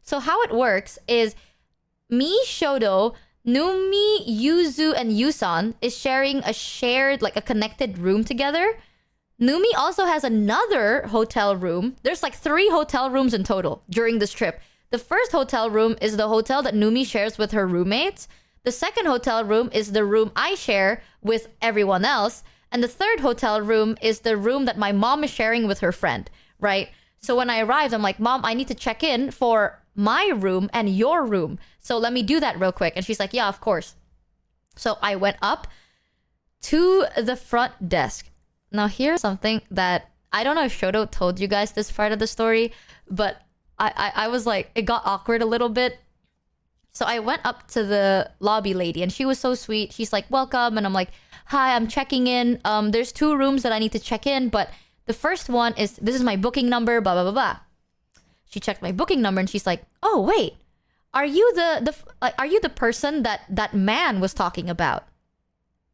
So how it works is me, Shoto, Numi, Yuzu, and Yusan is sharing a shared, like a connected room together. Numi also has another hotel room. There's like 3 hotel rooms in total during this trip. The first hotel room is the hotel that Numi shares with her roommates. The second hotel room is the room I share with everyone else. And the third hotel room is the room that my mom is sharing with her friend, right? So when I arrived, I'm like, Mom, I need to check in for my room and your room. So let me do that real quick. And she's like, yeah, of course. So I went up to the front desk. Now here's something that I don't know if Shoto told you guys this part of the story, but I was like, it got awkward a little bit. So I went up to the lobby lady and she was so sweet. She's like, welcome. And I'm like, hi, I'm checking in. There's 2 rooms that I need to check in, but the first one is, this is my booking number, blah, blah, blah, blah. She checked my booking number and she's like, oh, wait, are you the person that man was talking about?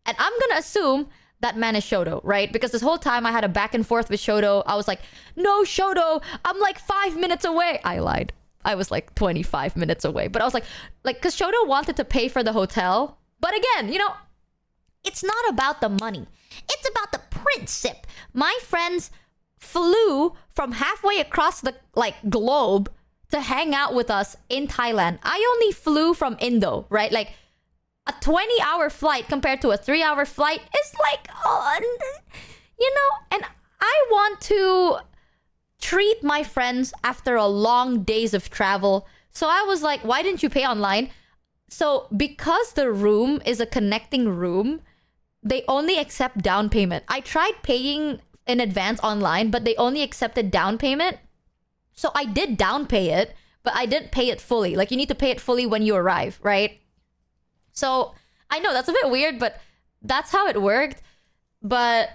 And I'm gonna assume that man is Shoto, right? Because this whole time I had a back and forth with Shoto. I was like, no, Shoto, I'm like 5 minutes away. I lied. I was like 25 minutes away. But I was like, because Shoto wanted to pay for the hotel. But again, you know, it's not about the money. It's about the principle. My friends flew from halfway across the globe to hang out with us in Thailand. I only flew from Indo, right? Like a 20-hour flight compared to a 3-hour flight is like, you know, and I want to treat my friends after a long days of travel. So I was like, why didn't you pay online? So because the room is a connecting room, they only accept down payment. I tried paying in advance online, but they only accepted down payment. So I did down pay it, but I didn't pay it fully. Like, you need to pay it fully when you arrive, right? So I know that's a bit weird, but that's how it worked. But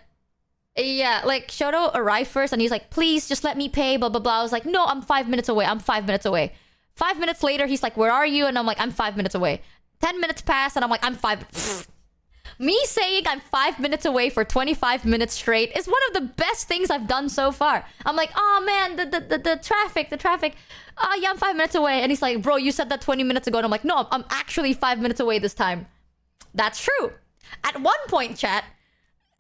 yeah, like Shoto arrived first and he's like, please just let me pay, blah, blah, blah. I was like, no, I'm 5 minutes away. I'm 5 minutes away. 5 minutes later, he's like, where are you? And I'm like, I'm 5 minutes away. 10 minutes pass and I'm like, I'm 5... Me saying I'm 5 minutes away for 25 minutes straight is one of the best things I've done so far. I'm like, oh man, the traffic. Yeah, I'm 5 minutes away. And he's like, bro, you said that 20 minutes ago. And I'm like, no, I'm actually 5 minutes away this time. That's true. At one point, chat,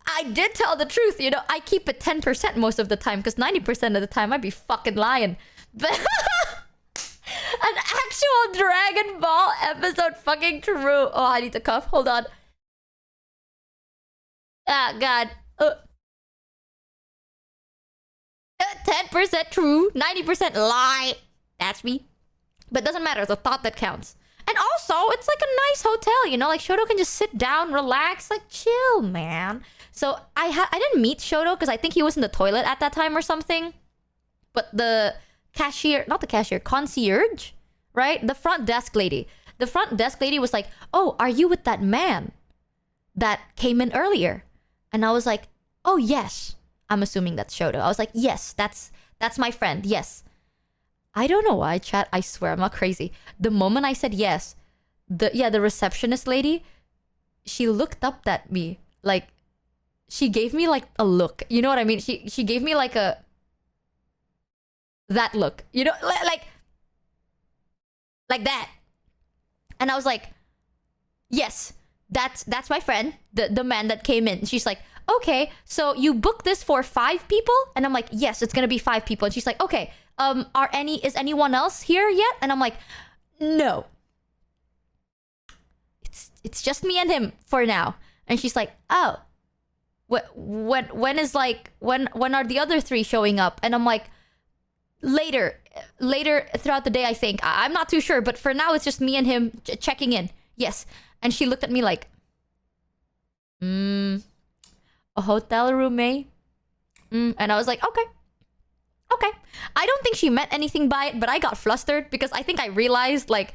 I did tell the truth. You know, I keep it 10% most of the time because 90% of the time I'd be fucking lying. But an actual Dragon Ball episode fucking true. Oh, I need to cough. Hold on. Ah, God. 10% true, 90% lie. That's me. But it doesn't matter. It's a thought that counts. And also, it's like a nice hotel, you know? Like, Shoto can just sit down, relax, like, chill, man. So, I didn't meet Shoto because I think he was in the toilet at that time or something. But the cashier... Not the cashier. Concierge? Right? The front desk lady. The front desk lady was like, oh, are you with that man that came in earlier? And I was like, oh, yes. I'm assuming that's Shoto. I was like, yes, that's my friend. Yes. I don't know why, chat. I swear, I'm not crazy. The moment I said yes, the receptionist lady, she looked up at me. Like, she gave me like a look. You know what I mean? She gave me like that look. You know, like that. And I was like, yes. That's my friend, the man that came in. She's like, okay, so you booked this for 5 people? And I'm like, yes, it's gonna be 5 people. And she's like, okay, is anyone else here yet? And I'm like, no. It's just me and him for now. And she's like, oh, when are the other 3 showing up? And I'm like, later throughout the day, I think. I'm not too sure, but for now it's just me and him checking in. Yes. And she looked at me like, a hotel room, eh? And I was like, okay. I don't think she meant anything by it, but I got flustered because I think I realized, like,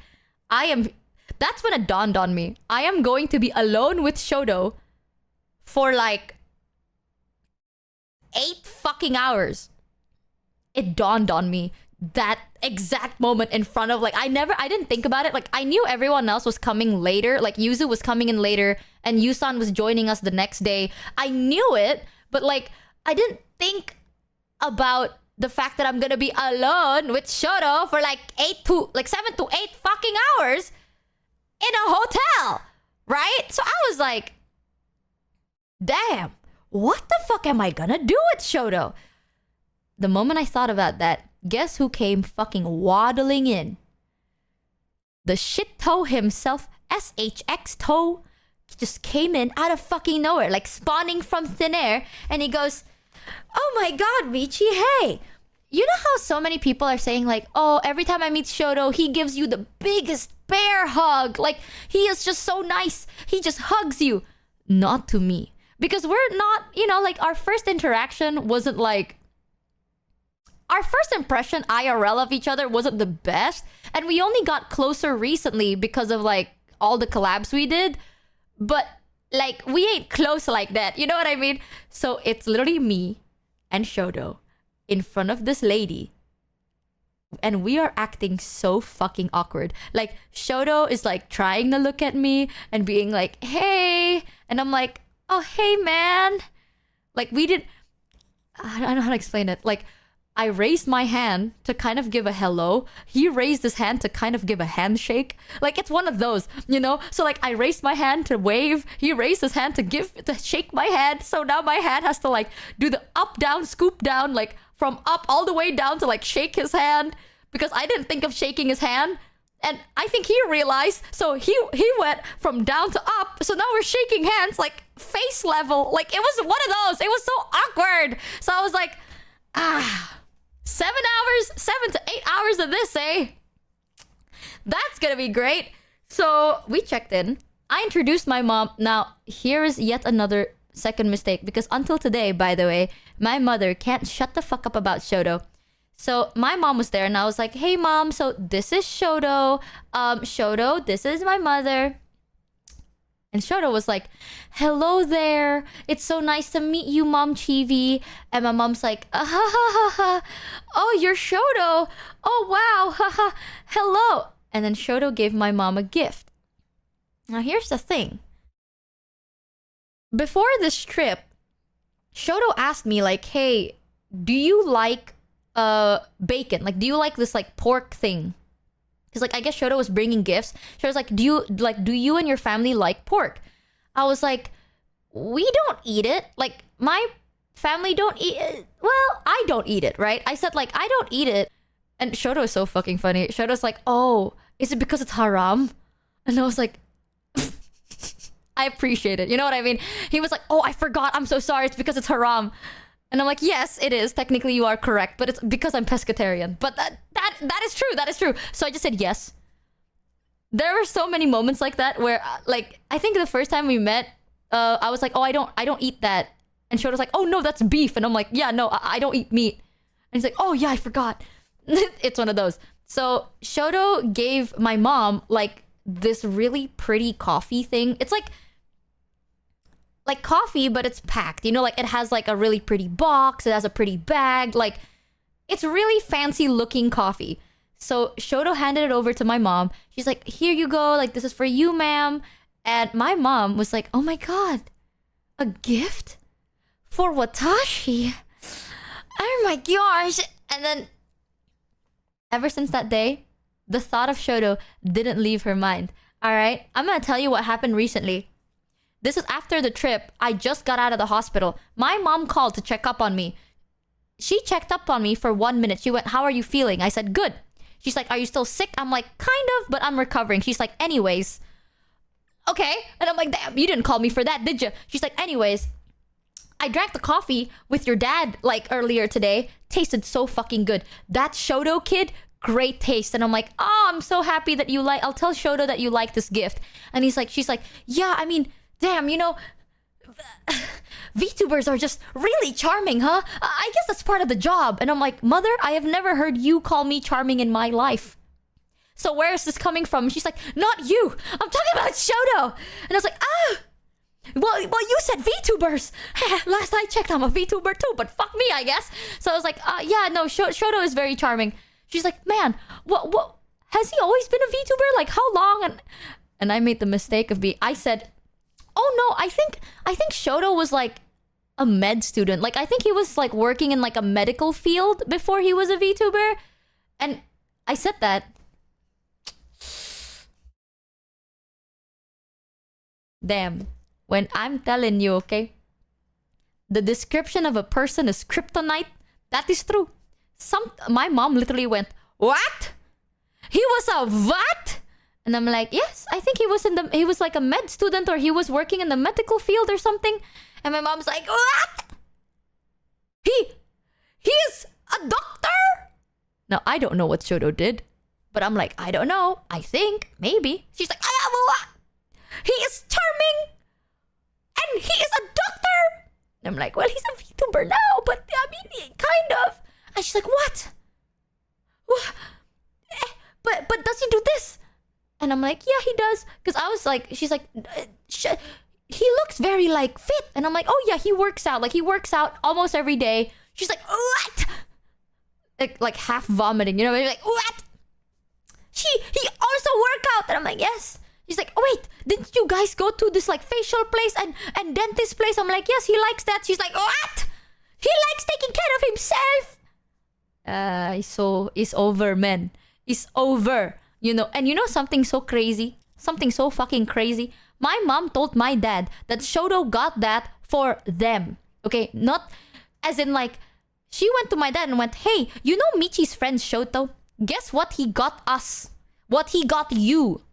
that's when it dawned on me. I am going to be alone with Shoto for like 8 fucking hours. It dawned on me that exact moment in front of, like, I didn't think about it. Like, I knew everyone else was coming later. Like, Yuzu was coming in later and Yusan was joining us the next day. I knew it, but like, I didn't think about the fact that I'm gonna be alone with Shoto for like 7 to 8 fucking hours in a hotel, right? So I was like, damn, what the fuck am I gonna do with Shoto? The moment I thought about that, guess who came fucking waddling in? The shit toe himself, SHX toe, just came in out of fucking nowhere, like spawning from thin air, and he goes, oh my god, Michi, hey, you know how so many people are saying like, oh, every time I meet Shoto, he gives you the biggest bear hug, like he is just so nice, he just hugs you. Not to me, because we're not, you know, like our first interaction wasn't like, our first impression IRL of each other wasn't the best, and we only got closer recently because of like all the collabs we did, but like we ain't close like that, you know what I mean? So it's literally me and Shoto in front of this lady, and we are acting so fucking awkward. Like Shoto is like trying to look at me and being like, hey, and I'm like, oh hey man, like we did, I don't know how to explain it, like I raised my hand to kind of give a hello. He raised his hand to kind of give a handshake. Like it's one of those, you know? So like I raised my hand to wave. He raised his hand to shake my hand. So now my hand has to like do the up, down, scoop down, like from up all the way down to like shake his hand. Because I didn't think of shaking his hand. And I think he realized. So he went from down to up. So now we're shaking hands like face level. Like it was one of those. It was so awkward. So I was like, 7 to 8 hours of this, eh? That's gonna be great. So we checked in. I introduced my mom. Now, here's yet another second mistake, because until today, by the way, my mother can't shut the fuck up about Shoto. So my mom was there and I was like, hey mom, so this is Shoto. Shoto, this is my mother. And Shoto was like, hello there. It's so nice to meet you, Mochievee. And my mom's like, ha ha ha ha. Oh, you're Shoto. Oh, wow. Ha ha. Hello. And then Shoto gave my mom a gift. Now, here's the thing. Before this trip, Shoto asked me like, hey, do you like bacon? Like, do you like this like pork thing? Because like I guess Shoto was bringing gifts. Shoto's like, do you and your family like pork? I was like, we don't eat it. Like my family don't eat it. Well, I don't eat it, right? I said like I don't eat it. And Shoto is so fucking funny. Shoto's like, oh, is it because it's haram? And I was like, I appreciate it. You know what I mean? He was like, oh, I forgot. I'm so sorry. It's because it's haram. And I'm like, yes, it is. Technically, you are correct. But it's because I'm pescatarian. But that is true. That is true. So I just said yes. There were so many moments like that where, like, I think the first time we met, I was like, oh, I don't eat that. And Shoto's like, oh, no, that's beef. And I'm like, yeah, no, I don't eat meat. And he's like, oh, yeah, I forgot. It's one of those. So Shoto gave my mom, like, this really pretty coffee thing. It's like coffee, but it's packed, you know, like it has like a really pretty box, it has a pretty bag, like it's really fancy looking coffee. So Shoto handed it over to my mom. She's like, here you go, like this is for you, ma'am. And my mom was like, oh my god, a gift for Watashi? Oh my gosh. And then ever since that day, the thought of Shoto didn't leave her mind. All right, I'm gonna tell you what happened recently. This is after the trip. I just got out of the hospital. My mom called to check up on me. She checked up on me for 1 minute. She went, how are you feeling? I said, good. She's like, are you still sick? I'm like, kind of, but I'm recovering. She's like, anyways. Okay. And I'm like, damn, you didn't call me for that, did you? She's like, anyways, I drank the coffee with your dad like earlier today. Tasted so fucking good. That Shoto kid, great taste. And I'm like, oh, I'm so happy that you like, I'll tell Shoto that you like this gift. And she's like, yeah, I mean, damn, you know, Vtubers are just really charming, huh? I guess that's part of the job. And I'm like, mother, I have never heard you call me charming in my life. So where is this coming from? She's like, not you. I'm talking about Shoto. And I was like, well, you said VTubers. Last I checked, I'm a VTuber too, but fuck me, I guess. So I was like, yeah, no, Shoto is very charming. She's like, man, what? Has he always been a VTuber? Like, how long? And I made the mistake of I said, oh no, I think Shoto was like a med student. Like, I think he was like working in like a medical field before he was a VTuber. And I said that. Damn. When I'm telling you, okay? The description of a person is kryptonite. That is true. My mom literally went, "What? He was a what?" And I'm like, "Yes, I think he was like a med student, or he was working in the medical field or something." And my mom's like, "What? He is a doctor?" Now, I don't know what Shoto did, but I'm like, I don't know. I think, maybe. She's like, "I am what? He is charming, and he is a doctor." And I'm like, "Well, he's a VTuber now, but I mean, kind of." And she's like, "What? What? But does he do this?" And I'm like, "Yeah, he does." Because I was like, she's like, "He looks very like fit." And I'm like, "Oh yeah, he works out. Like, he works out almost every day." She's like, "What?" Like half vomiting, you know? Like, "What? He also work out." And I'm like, "Yes." She's like, "Oh wait, didn't you guys go to this like facial place and dentist place?" I'm like, "Yes, he likes that." She's like, "What? He likes taking care of himself." It's over, man. It's over. You know, and you know something so crazy? Something so fucking crazy? My mom told my dad that Shoto got that for them. Okay? Not as in like, she went to my dad and went, "Hey, you know Michi's friend Shoto? Guess what he got us? What he got you."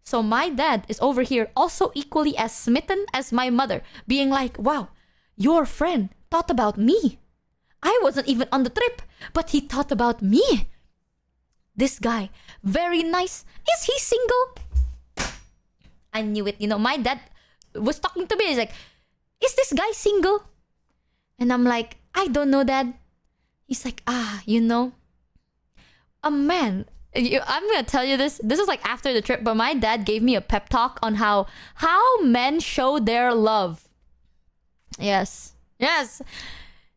So my dad is over here also equally as smitten as my mother, being like, "Wow, your friend thought about me. I wasn't even on the trip, but he thought about me. This guy, very nice. Is he single?" I knew it. You know, my dad was talking to me. He's like, "Is this guy single?" And I'm like, "I don't know, Dad." He's like, "You know, a man..." I'm gonna tell you this. This is like after the trip, but my dad gave me a pep talk on how men show their love. Yes.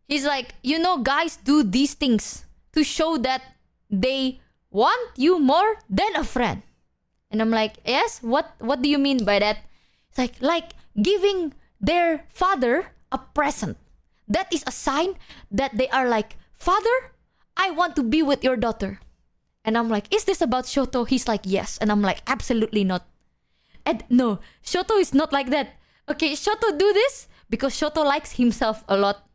He's like, "You know, guys do these things to show that they want you more than a friend." And I'm like, "Yes? What do you mean by that?" It's like giving their father a present. That is a sign that they are like, "Father, I want to be with your daughter." And I'm like, "Is this about Shoto?" He's like, "Yes." And I'm like, "Absolutely not." And no, Shoto is not like that. Okay, Shoto do this because Shoto likes himself a lot.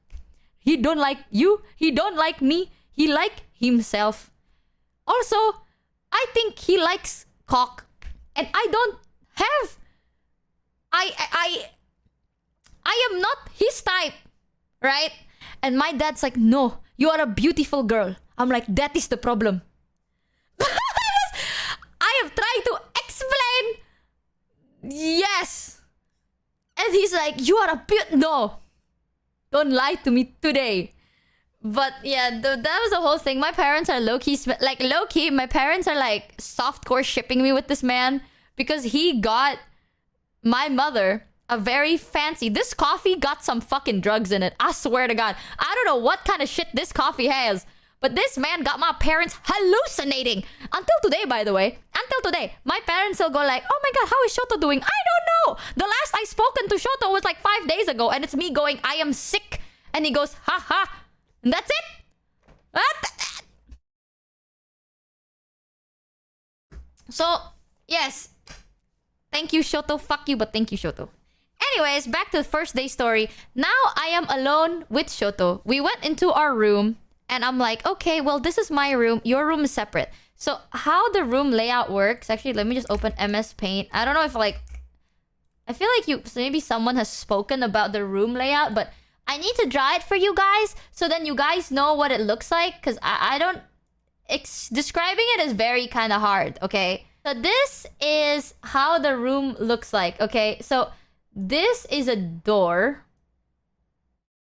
He don't like you. He don't like me. He like himself. Also, I think he likes cock. And I don't have... I am not his type. Right? And my dad's like, "No, you are a beautiful girl." I'm like, "That is the problem." I have tried to explain. Yes. And he's like, "You are a No. Don't lie to me today." But yeah, that was the whole thing. My parents are low-key, my parents are like softcore shipping me with this man because he got my mother a very fancy... This coffee got some fucking drugs in it. I swear to God. I don't know what kind of shit this coffee has, but this man got my parents hallucinating. Until today, by the way. Until today. My parents will go like, "Oh my God, how is Shoto doing?" I don't know. The last I spoken to Shoto was like 5 days ago, and it's me going, "I am sick." And he goes, "Ha ha." And that's it. So, yes. Thank you, Shoto. Fuck you, but thank you, Shoto. Anyways, back to the first day story. Now I am alone with Shoto. We went into our room, and I'm like, "Okay, well, this is my room. Your room is separate." So how the room layout works... Actually, let me just open MS Paint. I don't know if like... I feel like maybe someone has spoken about the room layout, but I need to draw it for you guys so then you guys know what it looks like, because I don't... describing it is very kind of hard, okay? So this is how the room looks like, okay? So this is a door.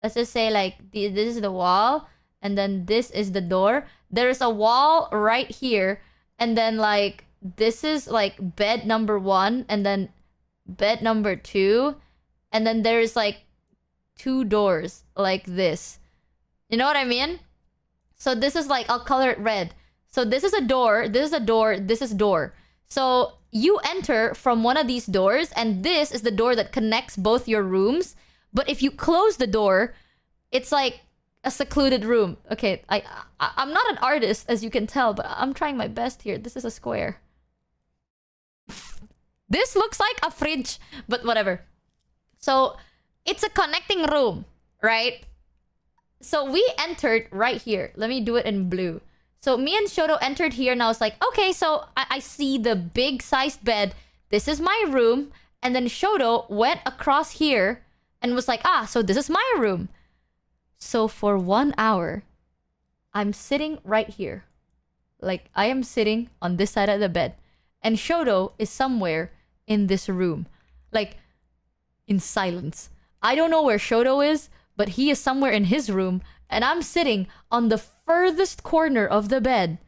Let's just say like this is the wall, and then this is the door. There's a wall right here, and then like this is like bed number 1, and then bed number 2, and then there's like 2 doors like this. You know what I mean? So this is like, I'll color it red. So this is a door, this is a door, this is door. So you enter from one of these doors, and this is the door that connects both your rooms. But if you close the door, it's like a secluded room. Okay, I'm not an artist, as you can tell, but I'm trying my best here. This is a square. This looks like a fridge, but whatever. So it's a connecting room, right? So we entered right here. Let me do it in blue. So me and Shoto entered here, and I was like, okay, so I see the big sized bed. This is my room. And then Shoto went across here and was like, ah, so this is my room. So for 1 hour, I'm sitting right here. Like, I am sitting on this side of the bed. And Shoto is somewhere in this room. Like, in silence. I don't know where Shoto is, but he is somewhere in his room. And I'm sitting on the furthest corner of the bed.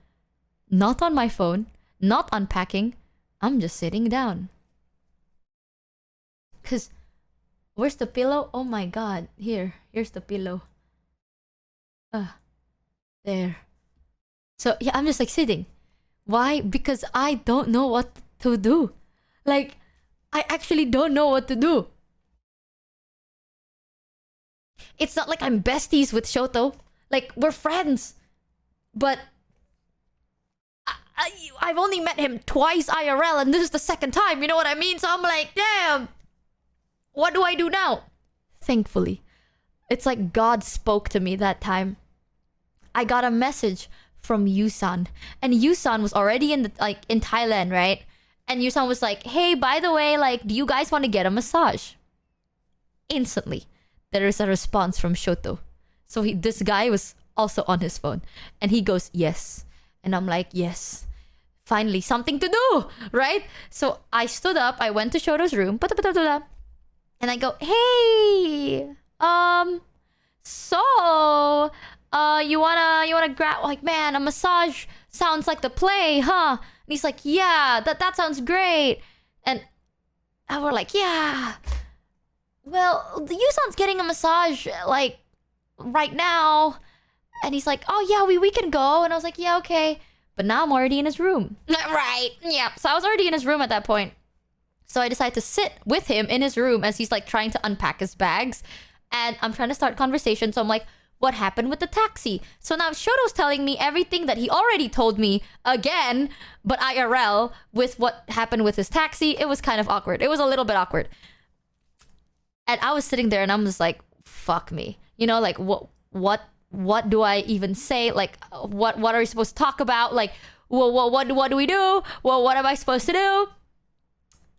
Not on my phone. Not unpacking. I'm just sitting down. Because, where's the pillow? Oh my god. Here's the pillow. There. So, yeah, I'm just like sitting. Why? Because I don't know what to do. Like, I actually don't know what to do. It's not like I'm besties with Shoto. Like, we're friends. But I've only met him twice IRL, and this is the second time, you know what I mean? So I'm like, damn. What do I do now? Thankfully, it's like God spoke to me that time. I got a message from Yusan. And Yusan was already in Thailand, right? And Yusan was like, hey, by the way, like, do you guys want to get a massage? Instantly, there is a response from Shoto. So this guy was also on his phone. And he goes, yes. And I'm like, yes. Finally, something to do, right? So I stood up, I went to Shoto's room, and I go, hey, so, you wanna grab, like, man, a massage sounds like the play, huh? And he's like, yeah, that sounds great. And we're like, yeah. Well, the Yusan's getting a massage, like, right now. And he's like, oh, yeah, we can go. And I was like, yeah, okay. But now I'm already in his room. Right, yeah. So I was already in his room at that point. So I decided to sit with him in his room as he's, like, trying to unpack his bags. And I'm trying to start conversation. So I'm like, what happened with the taxi? So now Shoto's telling me everything that he already told me again, but IRL, with what happened with his taxi. It was kind of awkward. It was a little bit awkward. And I was sitting there and I'm just like, fuck me. You know, like, what do I even say? Like, what are we supposed to talk about? Like, well, what do we do? Well, what am I supposed to do?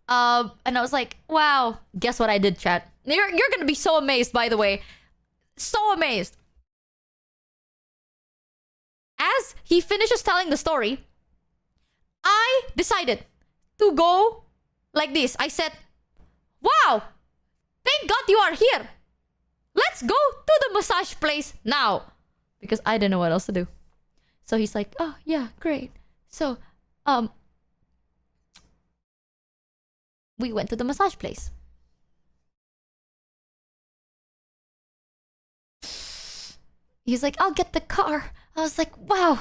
And I was like, wow, guess what I did, chat? You're gonna be so amazed, by the way. So amazed. As he finishes telling the story, I decided to go like this. I said, wow, thank God you are here. Let's go to the massage place now. Because I didn't know what else to do. So he's like, oh, yeah, great. So, we went to the massage place. He's like, I'll get the car. I was like, wow,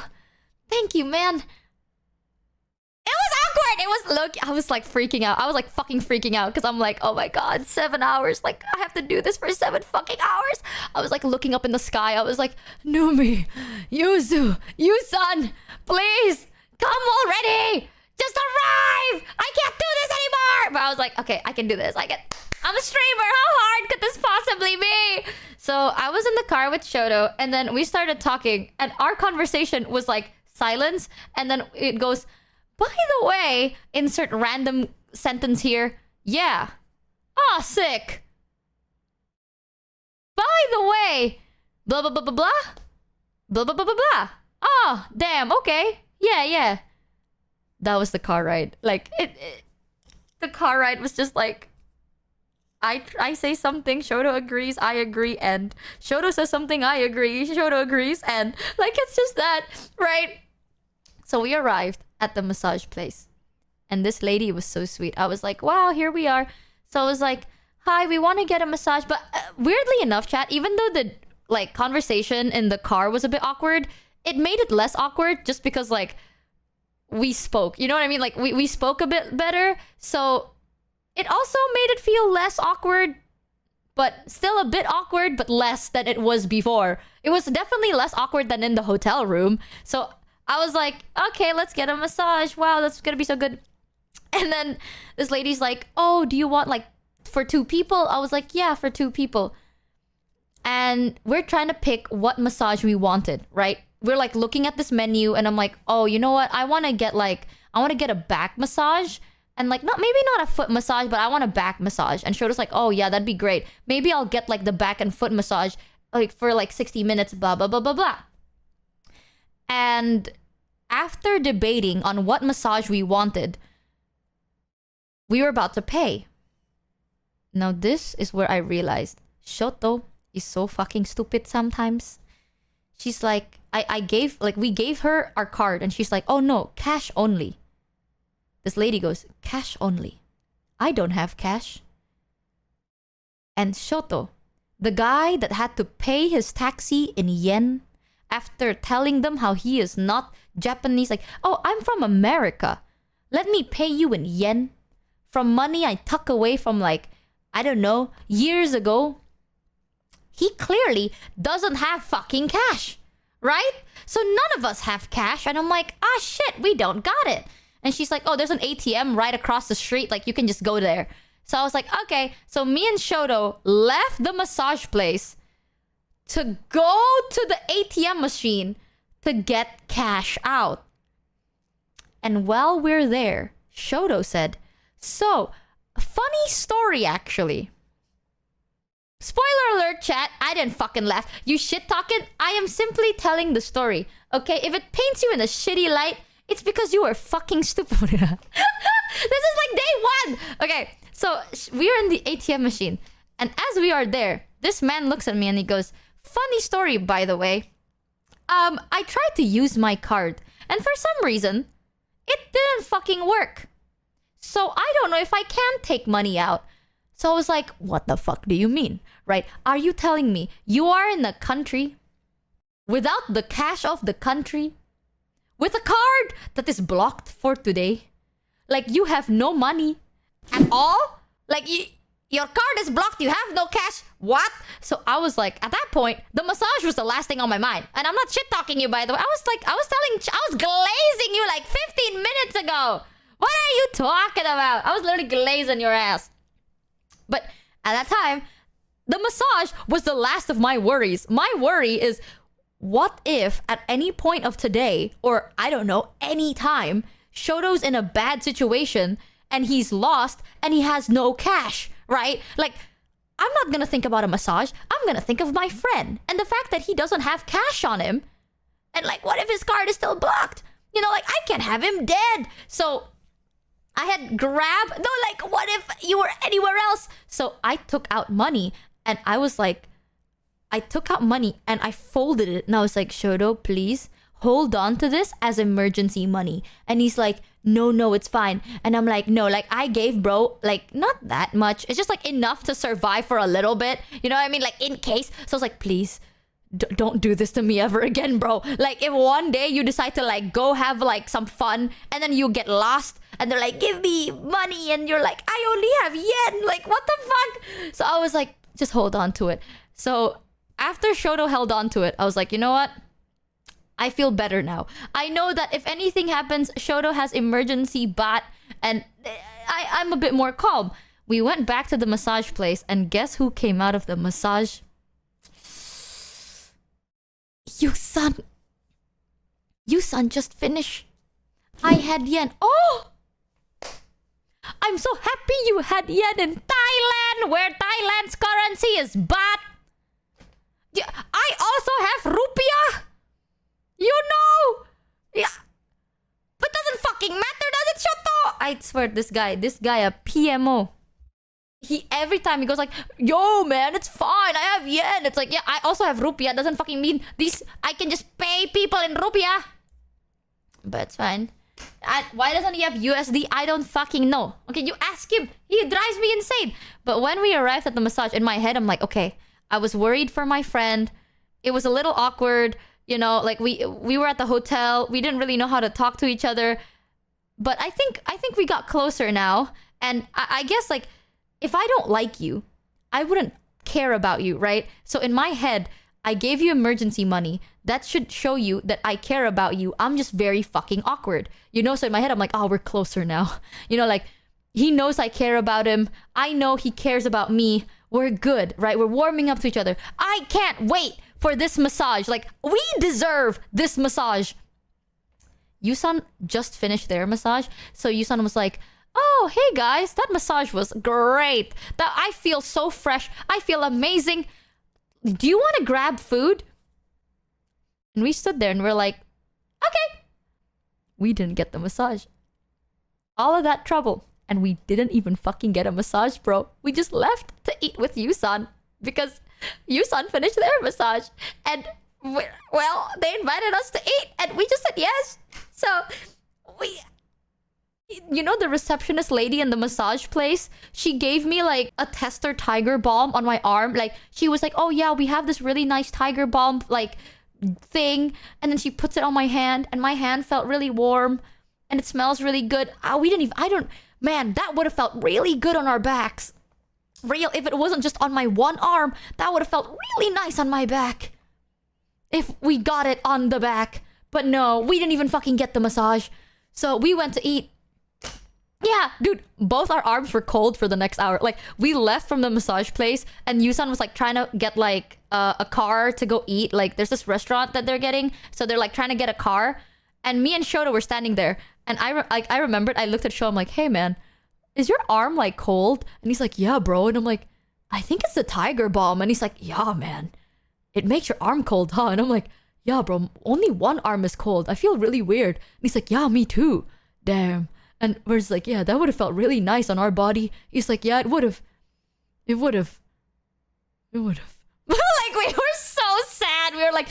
thank you, man. It was awkward. It was, look, I was like freaking out. I was like fucking freaking out because I'm like, oh my God, 7 hours. Like, I have to do this for 7 fucking hours. I was like looking up in the sky. I was like, Numi, Yuzu, Yusan, please come already. Just arrive. I can't do this anymore. But I was like, okay, I can do this. I'm a streamer. How hard could this possibly be? So I was in the car with Shoto, and then we started talking, and our conversation was like silence, and then it goes, by the way, insert random sentence here. Yeah. Ah, sick. By the way, blah, blah, blah, blah, blah. Blah, blah, blah, blah, blah. Oh, damn, okay. Yeah. That was the car ride. Like, the car ride was just like, I say something, Shoto agrees, I agree, and Shoto says something, I agree, Shoto agrees, and like, it's just that, right? So we arrived at the massage place, and this lady was so sweet. I was like, wow, here we are. So I was like, hi, we want to get a massage. But weirdly enough, chat, even though the like conversation in the car was a bit awkward, it made it less awkward just because like we spoke, you know what I mean? Like we spoke a bit better. So it also made it feel less awkward but still a bit awkward, but less than it was before. It was definitely less awkward than in the hotel room. So I was like, okay, let's get a massage. Wow, that's gonna be so good. And then this lady's like, oh, do you want like for 2 people? I was like, yeah, for 2 people. And we're trying to pick what massage we wanted, right? We're like looking at this menu and I'm like, oh, you know what? I want to get a back massage. And like, maybe not a foot massage, but I want a back massage. And Shoto's like, oh yeah, that'd be great. Maybe I'll get like the back and foot massage like for like 60 minutes, blah, blah, blah, blah, blah. And after debating on what massage we wanted, we were about to pay. Now this is where I realized Shoto is so fucking stupid sometimes. She's like, we gave her our card and she's like, oh no, cash only. This lady goes, cash only. I don't have cash. And Shoto, the guy that had to pay his taxi in yen after telling them how he is not Japanese, like, oh, I'm from America. Let me pay you in yen from money I tuck away from like, I don't know, years ago. He clearly doesn't have fucking cash, right? So none of us have cash. And I'm like, ah, shit, we don't got it. And she's like, oh, there's an ATM right across the street. Like, you can just go there. So I was like, okay. So me and Shoto left the massage place to go to the ATM machine to get cash out. And while we're there, Shoto said, so, funny story actually. Spoiler alert, chat. I didn't fucking laugh. You shit talking? I am simply telling the story. Okay? If it paints you in a shitty light, it's because you were fucking stupid. This is like day 1. Okay, so we are in the ATM machine. And as we are there, this man looks at me and he goes, funny story, by the way. I tried to use my card. And for some reason, it didn't fucking work. So I don't know if I can take money out. So I was like, what the fuck do you mean? Right? Are you telling me you are in a country without the cash of the country? With a card that is blocked for today? Like, you have no money at all? Like, your card is blocked, you have no cash? What? So I was like, at that point, the massage was the last thing on my mind. And I'm not shit-talking you, by the way. I was glazing you like 15 minutes ago. What are you talking about? I was literally glazing your ass. But at that time, the massage was the last of my worries. My worry is, what if at any point of today, or I don't know, any time, Shoto's in a bad situation and he's lost and he has no cash, right? Like, I'm not gonna think about a massage. I'm gonna think of my friend and the fact that he doesn't have cash on him. And like, what if his card is still blocked? You know, like, I can't have him dead. So I had grabbed, no, like, what if you were anywhere else? So I took out money and I was like, I took out money and I folded it and I was like, Shoto, please hold on to this as emergency money. And he's like, no, it's fine. And I'm like, no, like, I gave bro, like, not that much. It's just like enough to survive for a little bit. You know what I mean? Like, in case. So I was like, please, don't do this to me ever again, bro. Like, if one day you decide to like go have like some fun and then you get lost and they're like, give me money. And you're like, I only have yen. Like, what the fuck? So I was like, just hold on to it. So after Shoto held on to it, I was like, you know what? I feel better now. I know that if anything happens, Shoto has emergency baht and I'm a bit more calm. We went back to the massage place and guess who came out of the massage? Yusan just finished. I had yen. Oh! I'm so happy you had yen in Thailand, where Thailand's currency is baht. Yeah, I also have rupiah. You know. Yeah. But doesn't fucking matter, does it, Shoto? I swear, this guy, a PMO. Every time he goes like, yo, man, it's fine. I have yen. It's like, yeah, I also have rupiah. Doesn't fucking mean this. I can just pay people in rupiah. But it's fine. Why doesn't he have USD? I don't fucking know. Okay, you ask him. He drives me insane. But when we arrived at the massage, in my head, I'm like, okay, I was worried for my friend. It was a little awkward. You know, like we were at the hotel. We didn't really know how to talk to each other. But I think we got closer now. And I guess like, if I don't like you, I wouldn't care about you, right? So in my head, I gave you emergency money. That should show you that I care about you. I'm just very fucking awkward. You know, so in my head, I'm like, oh, we're closer now. You know, like, he knows I care about him. I know he cares about me. We're good, right? We're warming up to each other. I can't wait for this massage. Like, we deserve this massage. Yusan just finished their massage. So Yusan was like, oh, hey guys, that massage was great. That I feel so fresh. I feel amazing. Do you want to grab food? And we stood there and we're like, okay. We didn't get the massage. All of that trouble. And we didn't even fucking get a massage, bro. We just left to eat with Yusan because Yusan finished their massage. And, well, they invited us to eat and we just said yes. So, you know the receptionist lady in the massage place? She gave me like a tester tiger balm on my arm. Like, she was like, oh yeah, we have this really nice tiger balm like thing. And then she puts it on my hand and my hand felt really warm and it smells really good. Man, that would have felt really good on our backs. If it wasn't just on my one arm, that would have felt really nice on my back. If we got it on the back. But no, we didn't even fucking get the massage. So we went to eat. Yeah, dude, both our arms were cold for the next hour. Like, we left from the massage place and Yusan was like trying to get like a car to go eat. Like, there's this restaurant that they're getting. So they're like trying to get a car. And me and Shoto were standing there. And I remembered, I looked at Shoto, I'm like, hey man, is your arm like cold? And he's like, yeah, bro. And I'm like, I think it's the tiger balm. And he's like, yeah, man, it makes your arm cold, huh? And I'm like, yeah, bro, only one arm is cold. I feel really weird. And he's like, yeah, me too. Damn. And we're just like, yeah, that would have felt really nice on our body. He's like, yeah, it would have. It would have. It would have. Like, we were so sad. We were like,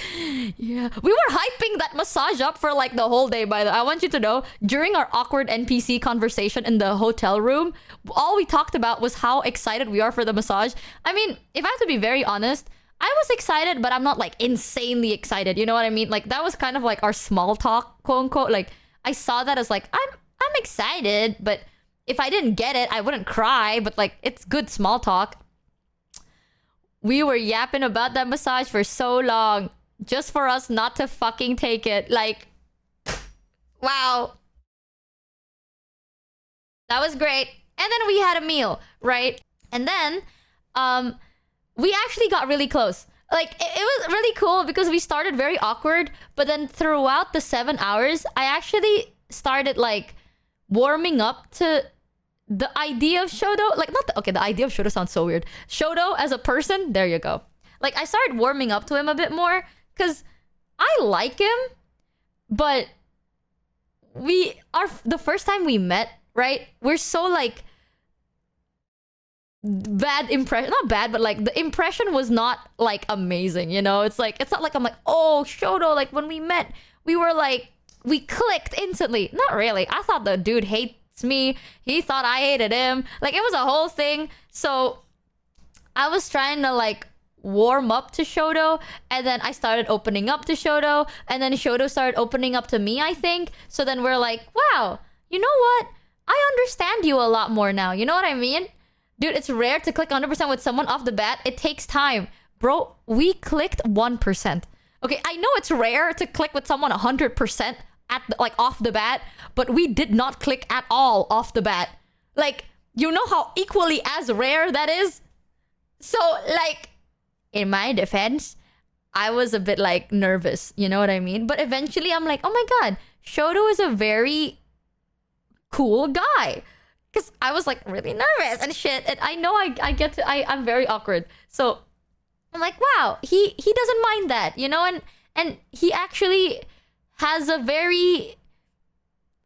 yeah. We were hyping that massage up for like the whole day, by the way. I want you to know, during our awkward NPC conversation in the hotel room, all we talked about was how excited we are for the massage. I mean, if I have to be very honest, I was excited, but I'm not like insanely excited. You know what I mean? Like, that was kind of like our small talk, quote unquote. Like, I saw that as like, I'm excited, but if I didn't get it, I wouldn't cry. But like, it's good small talk. We were yapping about that massage for so long just for us not to fucking take it. Like, wow. That was great. And then we had a meal, right? And then we actually got really close. Like, it was really cool because we started very awkward, but then throughout the 7 hours, I actually started like warming up to the idea of Shoto. Like, not the, okay, the idea of Shoto sounds so weird. Shoto as a person, there you go. Like, I started warming up to him a bit more because I like him, but the first time we met, right? We're so like bad impression, not bad, but like the impression was not like amazing, you know? It's like, it's not like I'm like, oh, Shoto, like when we met, we were like, we clicked instantly. Not really. I thought the dude hates me. He thought I hated him. Like, it was a whole thing. So I was trying to like warm up to Shoto, and then I started opening up to Shoto, and then Shoto started opening up to me, I think. So then we're like, wow, you know what? I understand you a lot more now. You know what I mean? Dude, it's rare to click 100% with someone off the bat. It takes time. Bro, we clicked 1%. Okay, I know it's rare to click with someone 100% like off the bat, but we did not click at all off the bat. Like, you know how equally as rare that is? So, like, in my defense, I was a bit like nervous, you know what I mean? But eventually I'm like, oh my god, Shoto is a very cool guy. Because I was like really nervous and shit, and I know I'm very awkward. So I'm like, wow, he doesn't mind that, you know? And he actually has a very,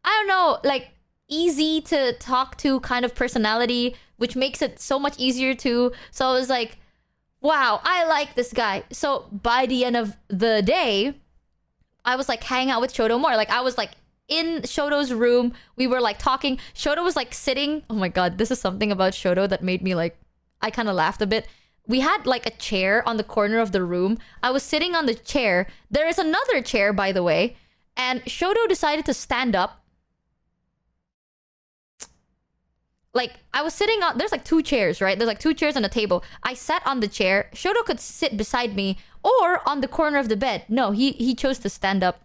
I don't know, like easy to talk to kind of personality, which makes it so much easier to. So I was like, wow, I like this guy. So by the end of the day, I was like hanging out with Shoto more. Like, I was like in Shoto's room. We were like talking. Shoto was like sitting. Oh my god, this is something about Shoto that made me like, I kind of laughed a bit. We had like a chair on the corner of the room. I was sitting on the chair. There is another chair, by the way. And Shoto decided to stand up. like I was sitting on, there's like 2 chairs, right? There's like 2 chairs and a table. I sat on the chair. Shoto could sit beside me or on the corner of the bed. No, he chose to stand up.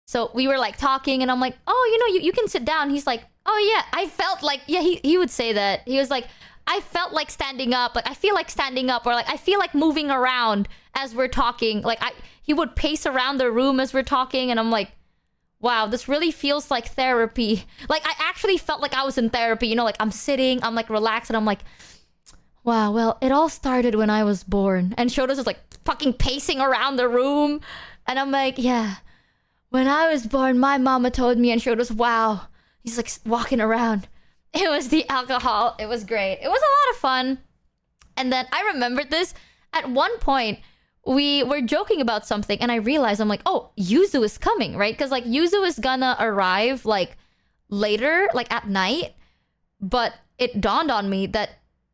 So we were like talking and I'm like, oh, you know, you can sit down. He's like, oh yeah, I felt like, yeah, he would say that. He was like, I felt like standing up. Like I feel like standing up, or like I feel like moving around as we're talking. Like he would pace around the room as we're talking and I'm like, wow, this really feels like therapy. Like I actually felt like I was in therapy, you know, like I'm sitting, I'm like relaxed and I'm like, wow, well, it all started when I was born. And Shoto's just like fucking pacing around the room. And I'm like, yeah, when I was born, my mama told me. And Shoto's, wow, he's like walking around. It was the alcohol. It was great. It was a lot of fun. And then I remembered this. At one point, we were joking about something and I realized, I'm like, oh, Yuzu is coming, right? Because like Yuzu is gonna arrive like later, like at night. But it dawned on me that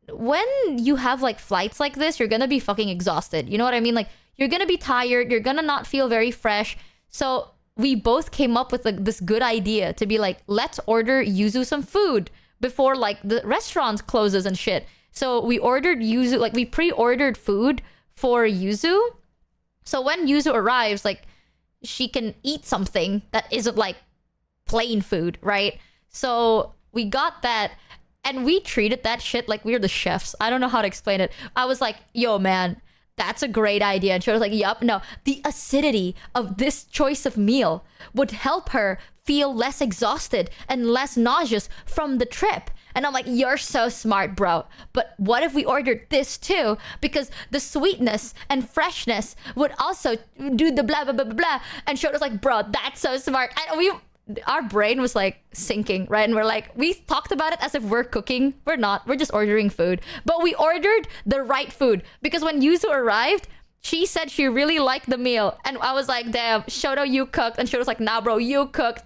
when you have like flights like this, you're gonna be fucking exhausted. You know what I mean? Like you're gonna be tired. You're gonna not feel very fresh. So we both came up with like this good idea to be like, let's order Yuzu some food before like the restaurant closes and shit. So we ordered Yuzu, like we pre-ordered food for Yuzu. So when Yuzu arrives, like she can eat something that isn't like plain food, right? So we got that and we treated that shit like we were the chefs. I don't know how to explain it. I was like, yo man, that's a great idea. And she was like, yup, no, the acidity of this choice of meal would help her feel less exhausted and less nauseous from the trip. And I'm like, you're so smart, bro. But what if we ordered this too? Because the sweetness and freshness would also do the blah, blah, blah, blah, blah. And Shoto's like, bro, that's so smart. And our brain was like sinking, right? And we're like, we talked about it as if we're cooking. We're not. We're just ordering food. But we ordered the right food. Because when Yuzu arrived, she said she really liked the meal. And I was like, damn, Shoto, you cooked. And Shoto's like, nah, bro, you cooked.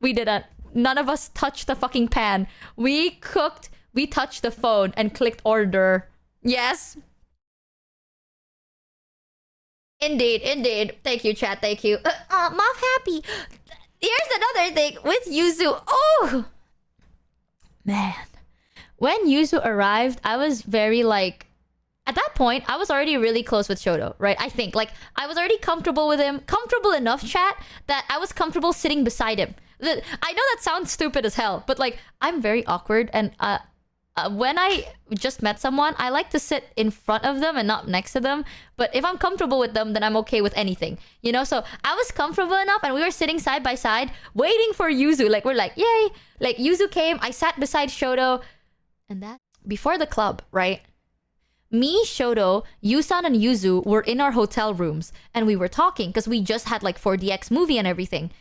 We didn't. None of us touched the fucking pan. We cooked, we touched the phone and clicked order. Yes. Indeed, indeed. Thank you, chat. Thank you. Mom happy. Here's another thing with Yuzu. Oh! Man. When Yuzu arrived, I was very like... At that point, I was already really close with Shoto, right? I think. Like, I was already comfortable with him. Comfortable enough, chat, that I was comfortable sitting beside him. I know that sounds stupid as hell, but like, I'm very awkward. And when I just met someone, I like to sit in front of them and not next to them. But if I'm comfortable with them, then I'm okay with anything. You know? So I was comfortable enough and we were sitting side by side waiting for Yuzu. Like, we're like, yay. Like, Yuzu came. I sat beside Shoto. And that... Before the club, right? Me, Shoto, Yusan, and Yuzu were in our hotel rooms. And we were talking because we just had like 4DX movie and everything.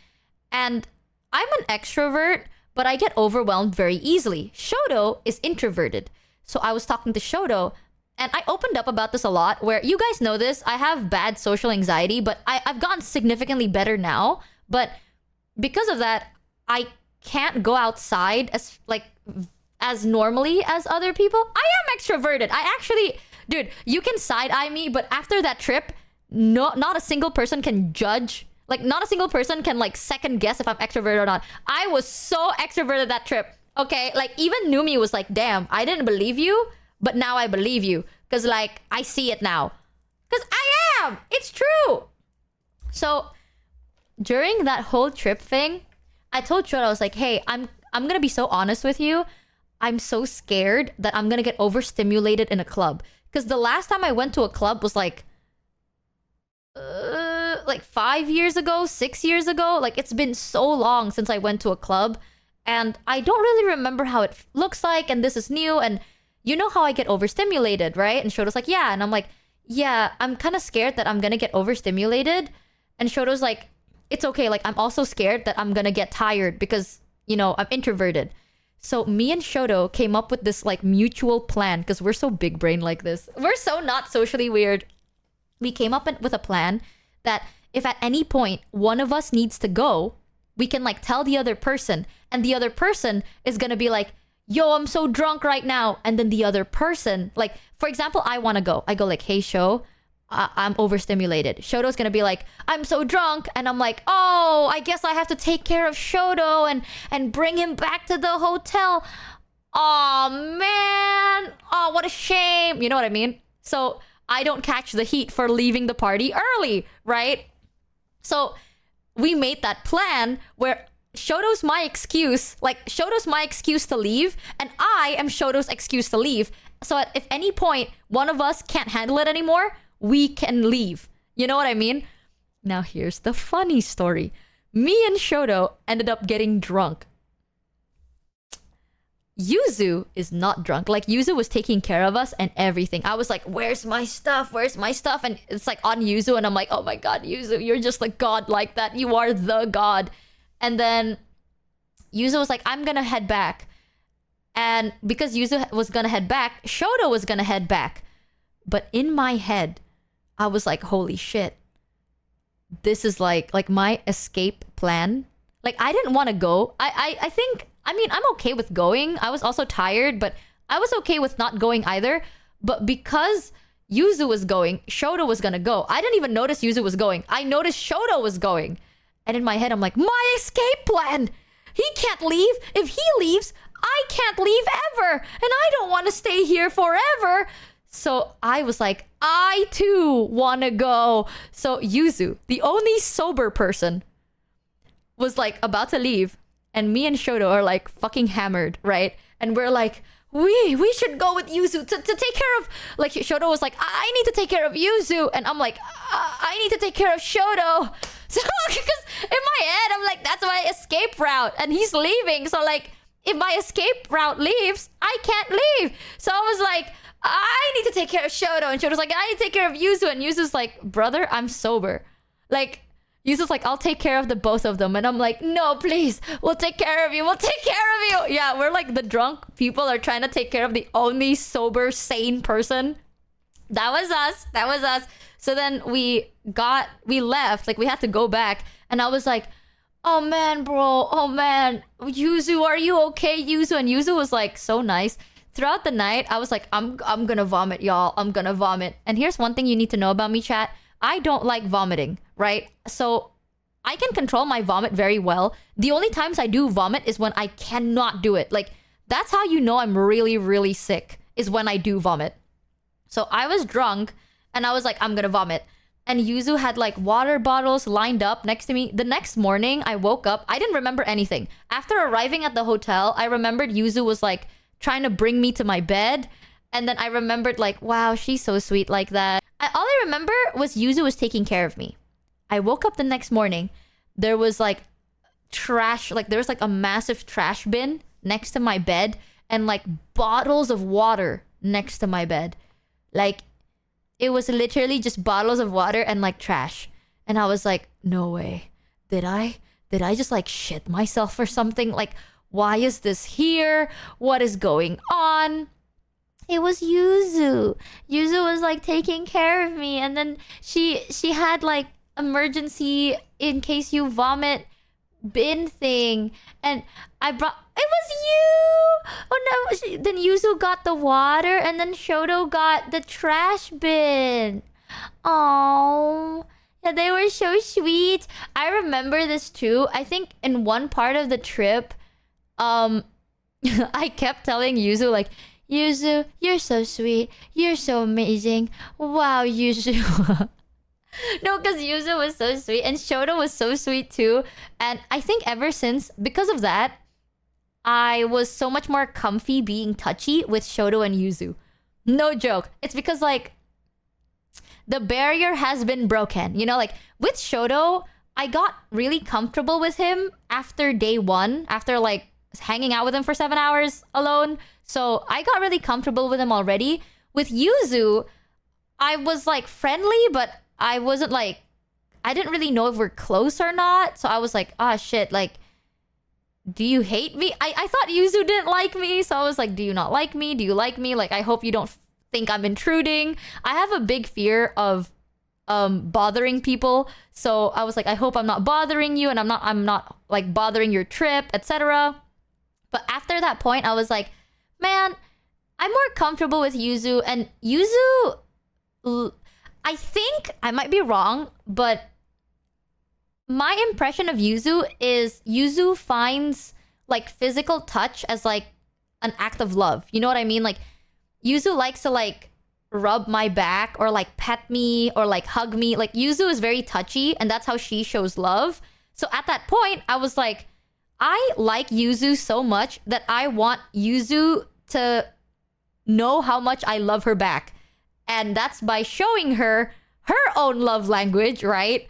And I'm an extrovert, but I get overwhelmed very easily. Shoto is introverted. So I was talking to Shoto, and I opened up about this a lot, where you guys know this, I have bad social anxiety, but I've gotten significantly better now. But because of that, I can't go outside as normally as other people. I am extroverted. I actually... Dude, you can side-eye me, but after that trip, not a single person can judge. Like, not a single person can, like, second guess if I'm extroverted or not. I was so extroverted that trip. Okay? Like, even Numi was like, damn, I didn't believe you, but now I believe you. Because, like, I see it now. Because I am! It's true! So, during that whole trip thing, I told Shoto, I was like, hey, I'm gonna be so honest with you. I'm so scared that I'm gonna get overstimulated in a club. Because the last time I went to a club was, like 5 years ago, 6 years ago. Like, it's been so long since I went to a club. And I don't really remember how it looks like. And this is new. And you know how I get overstimulated, right? And Shoto's like, yeah. And I'm like, yeah, I'm kind of scared that I'm going to get overstimulated. And Shoto's like, it's okay. Like, I'm also scared that I'm going to get tired because, you know, I'm introverted. So me and Shoto came up with this, like, mutual plan because we're so big brain like this. We're so not socially weird. We came up with a plan that if at any point one of us needs to go, we can like tell the other person, and the other person is gonna be like, yo, I'm so drunk right now. And then the other person, like, for example, I want to go. I go like, hey, Sho, I'm overstimulated. Shoto's gonna be like, I'm so drunk, and I'm like, oh, I guess I have to take care of Shoto and bring him back to the hotel. Oh man, oh what a shame. You know what I mean? So I don't catch the heat for leaving the party early, right? So we made that plan where Shoto's my excuse, like Shoto's my excuse to leave, and I am Shoto's excuse to leave. So at if any point one of us can't handle it anymore, we can leave. You know what I mean? Now here's the funny story. Me and Shoto ended up getting drunk. Yuzu is not drunk. Like, Yuzu was taking care of us and everything. I was like, where's my stuff? Where's my stuff? And it's like on Yuzu, and I'm like, oh my god, Yuzu, you're just a god like that. You are the god. And then Yuzu was like, I'm gonna head back. And because Yuzu was gonna head back, Shoto was gonna head back. But in my head, I was like, holy shit. This is like my escape plan. Like, I didn't want to go. I think, I mean, I'm okay with going. I was also tired, but I was okay with not going either. But because Yuzu was going, Shoto was gonna go. I didn't even notice Yuzu was going. I noticed Shoto was going. And in my head, I'm like, my escape plan! He can't leave. If he leaves, I can't leave ever. And I don't want to stay here forever. So I was like, I too want to go. So Yuzu, the only sober person, was like about to leave. And me and Shoto are like fucking hammered, right? And we're like, we should go with Yuzu to take care of... Like, Shoto was like, I need to take care of Yuzu. And I'm like, I need to take care of Shoto. So, because in my head, I'm like, that's my escape route. And he's leaving. So, like, if my escape route leaves, I can't leave. So I was like, I need to take care of Shoto. And Shoto's like, I need to take care of Yuzu. And Yuzu's like, brother, I'm sober. Like, Yuzu's like, I'll take care of the both of them. And I'm like, no, please. We'll take care of you. We'll take care of you. Yeah, we're like the drunk people are trying to take care of the only sober, sane person. That was us. That was us. So then we left. Like, we had to go back. And I was like, oh man, bro. Oh man. Yuzu, are you okay, Yuzu? And Yuzu was like so nice. Throughout the night, I was like, I'm gonna vomit, y'all. I'm gonna vomit. And here's one thing you need to know about me, chat. I don't like vomiting, right? So I can control my vomit very well. The only times I do vomit is when I cannot do it. Like, that's how you know I'm really, really sick, is when I do vomit. So I was drunk and I was like, I'm gonna vomit. And Yuzu had like water bottles lined up next to me. The next morning, I woke up. I didn't remember anything. After arriving at the hotel, I remembered Yuzu was like trying to bring me to my bed. And then I remembered like, wow, she's so sweet like that. All I remember was Yuzu was taking care of me. I woke up the next morning. There was like trash, like there was like a massive trash bin next to my bed and like bottles of water next to my bed. Like, it was literally just bottles of water and like trash. And I was like, no way. Did I just like shit myself or something? Like, why is this here? What is going on? It was Yuzu. Yuzu was like taking care of me, and then she had like emergency in case you vomit bin thing, and I brought. It was you. Oh no! Then Yuzu got the water, and then Shoto got the trash bin. Oh, yeah, they were so sweet. I remember this too. I think in one part of the trip, I kept telling Yuzu like, Yuzu, you're so sweet. You're so amazing. Wow, Yuzu. No, because Yuzu was so sweet. And Shoto was so sweet too. And I think ever since, because of that, I was so much more comfy being touchy with Shoto and Yuzu. No joke. It's because like, the barrier has been broken. You know, like with Shoto, I got really comfortable with him after day one. After like hanging out with him for 7 hours alone. So I got really comfortable with him already. With Yuzu, I was like friendly, but I wasn't like, I didn't really know if we're close or not. So I was like, ah, shit, like, do you hate me? I thought Yuzu didn't like me. So I was like, do you not like me? Do you like me? Like, I hope you don't think I'm intruding. I have a big fear of bothering people. So I was like, I hope I'm not bothering you, and I'm not like bothering your trip, etc. But after that point, I was like, man, I'm more comfortable with Yuzu. And Yuzu, I think I might be wrong, but my impression of Yuzu is Yuzu finds like physical touch as like an act of love. You know what I mean? Like Yuzu likes to like rub my back or like pet me or like hug me. Like Yuzu is very touchy and that's how she shows love. So at that point, I was like, I like Yuzu so much that I want Yuzu to know how much I love her back. And that's by showing her her own love language, right?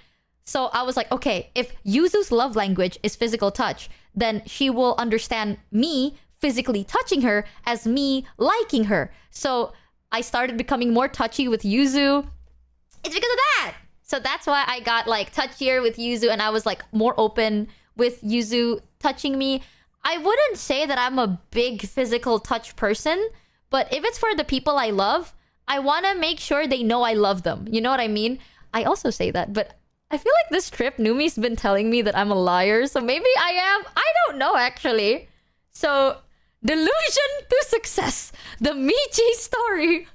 So I was like, okay, if Yuzu's love language is physical touch, then she will understand me physically touching her as me liking her. So I started becoming more touchy with Yuzu. It's because of that. So that's why I got like touchier with Yuzu and I was like more open with Yuzu touching me. I wouldn't say that I'm a big physical touch person, but if it's for the people I love, I want to make sure they know I love them. You know what I mean? I also say that, but I feel like this trip, Numi's been telling me that I'm a liar, so maybe I am. I don't know, actually. So, delusion to success. The Michi story.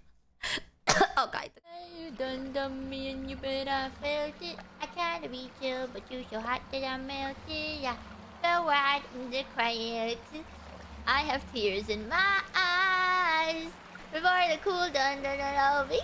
Oh, God. You done done me and you bet I felt it. I tried to reach you, but you so hot that I melted. Yeah, fell right in the quiet. I have tears in my eyes before the cool done over.